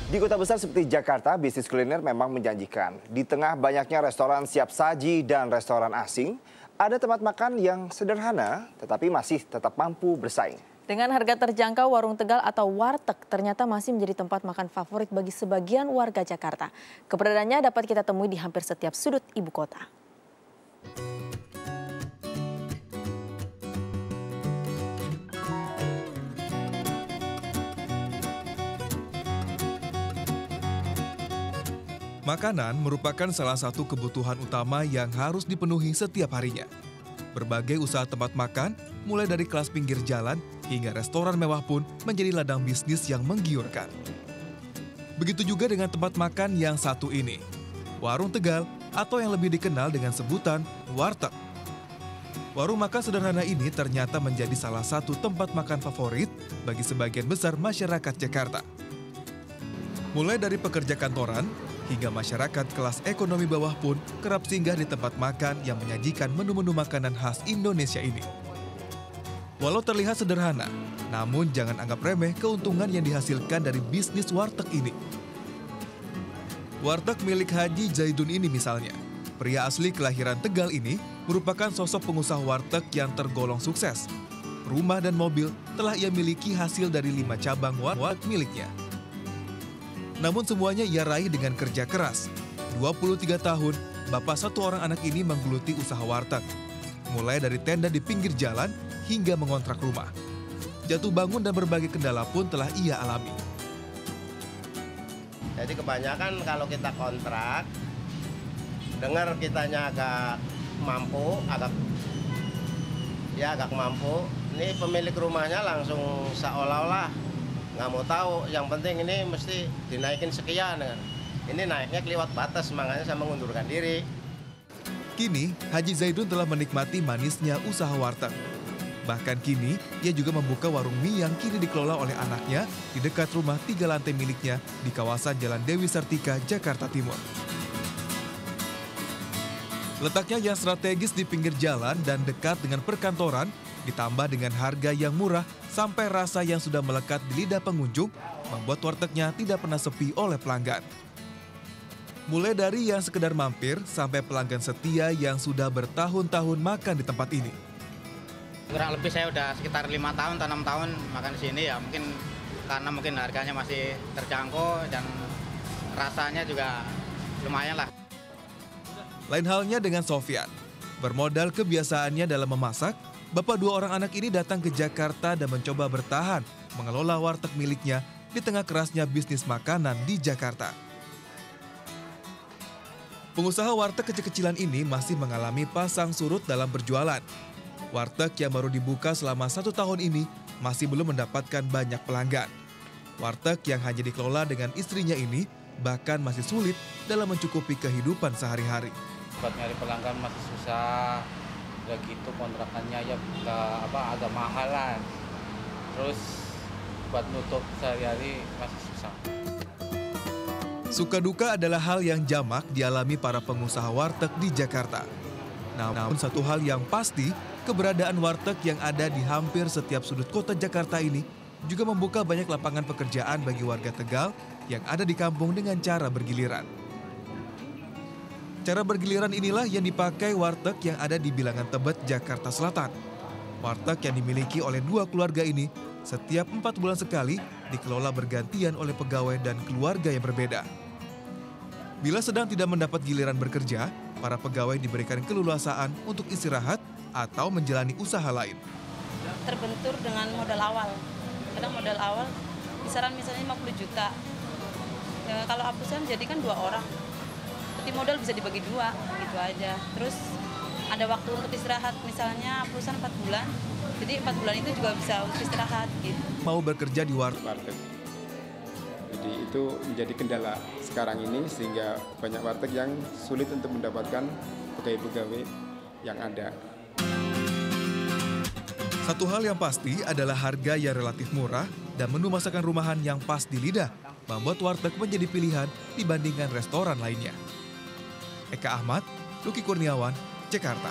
Di kota besar seperti Jakarta, bisnis kuliner memang menjanjikan. Di tengah banyaknya restoran siap saji dan restoran asing, ada tempat makan yang sederhana tetapi masih tetap mampu bersaing. Dengan harga terjangkau, warung Tegal atau warteg ternyata masih menjadi tempat makan favorit bagi sebagian warga Jakarta. Keberadaannya dapat kita temui di hampir setiap sudut ibu kota. Makanan merupakan salah satu kebutuhan utama yang harus dipenuhi setiap harinya. Berbagai usaha tempat makan, mulai dari kelas pinggir jalan hingga restoran mewah pun menjadi ladang bisnis yang menggiurkan. Begitu juga dengan tempat makan yang satu ini, Warung Tegal atau yang lebih dikenal dengan sebutan warteg. Warung makan sederhana ini ternyata menjadi salah satu tempat makan favorit bagi sebagian besar masyarakat Jakarta. Mulai dari pekerja kantoran, hingga masyarakat kelas ekonomi bawah pun kerap singgah di tempat makan yang menyajikan menu-menu makanan khas Indonesia ini. Walau terlihat sederhana, namun jangan anggap remeh keuntungan yang dihasilkan dari bisnis warteg ini. Warteg milik Haji Zaidun ini misalnya, pria asli kelahiran Tegal ini merupakan sosok pengusaha warteg yang tergolong sukses. Rumah dan mobil telah ia miliki hasil dari 5 cabang warteg miliknya. Namun semuanya ia raih dengan kerja keras. 23 tahun, bapak satu orang anak ini menggeluti usaha warteg. Mulai dari tenda di pinggir jalan hingga mengontrak rumah. Jatuh bangun dan berbagai kendala pun telah ia alami. Jadi kebanyakan kalau kita kontrak, dengar kitanya agak mampu, agak mampu. Ini pemilik rumahnya langsung seolah-olah nggak mau tahu, yang penting ini mesti dinaikin sekian. Ini naiknya kelewat batas, makanya saya mengundurkan diri. Kini, Haji Zaidun telah menikmati manisnya usaha warteg. Bahkan kini, ia juga membuka warung mie yang kini dikelola oleh anaknya di dekat rumah 3 lantai miliknya di kawasan Jalan Dewi Sartika, Jakarta Timur. Letaknya yang strategis di pinggir jalan dan dekat dengan perkantoran, ditambah dengan harga yang murah sampai rasa yang sudah melekat di lidah pengunjung, membuat wartegnya tidak pernah sepi oleh pelanggan. Mulai dari yang sekedar mampir sampai pelanggan setia yang sudah bertahun-tahun makan di tempat ini. Kurang lebih saya udah sekitar 5 tahun atau 6 tahun makan di sini ya, mungkin karena mungkin harganya masih terjangkau dan rasanya juga lumayan lah. Lain halnya dengan Sofyan. Bermodal kebiasaannya dalam memasak, bapak 2 orang anak ini datang ke Jakarta dan mencoba bertahan mengelola warteg miliknya di tengah kerasnya bisnis makanan di Jakarta. Pengusaha warteg kecil-kecilan ini masih mengalami pasang surut dalam berjualan. Warteg yang baru dibuka selama 1 tahun ini masih belum mendapatkan banyak pelanggan. Warteg yang hanya dikelola dengan istrinya ini bahkan masih sulit dalam mencukupi kehidupan sehari-hari. Buat nyari pelanggan masih susah, udah gitu kontrakannya ya agak mahalan. Terus buat nutup sehari-hari masih susah. Suka duka adalah hal yang jamak dialami para pengusaha warteg di Jakarta. Namun satu hal yang pasti, keberadaan warteg yang ada di hampir setiap sudut kota Jakarta ini juga membuka banyak lapangan pekerjaan bagi warga Tegal yang ada di kampung dengan cara bergiliran. Cara bergiliran inilah yang dipakai warteg yang ada di Bilangan Tebet, Jakarta Selatan. Warteg yang dimiliki oleh 2 keluarga ini setiap 4 bulan sekali dikelola bergantian oleh pegawai dan keluarga yang berbeda. Bila sedang tidak mendapat giliran bekerja, para pegawai diberikan keleluasaan untuk istirahat atau menjalani usaha lain. Terbentur dengan modal awal. Kadang modal awal kisaran misalnya 50 juta. Ya, kalau apusan jadi kan 2 orang. Berarti modal bisa dibagi 2, gitu aja. Terus ada waktu untuk istirahat, misalnya apusan 4 bulan. Jadi 4 bulan itu juga bisa untuk istirahat gitu. Mau bekerja di warteg. Jadi itu menjadi kendala sekarang ini sehingga banyak warteg yang sulit untuk mendapatkan pegawai-pegawai yang ada. Satu hal yang pasti adalah harga yang relatif murah dan menu masakan rumahan yang pas di lidah membuat warteg menjadi pilihan dibandingkan restoran lainnya. Eka Ahmad, Luki Kurniawan, Jakarta.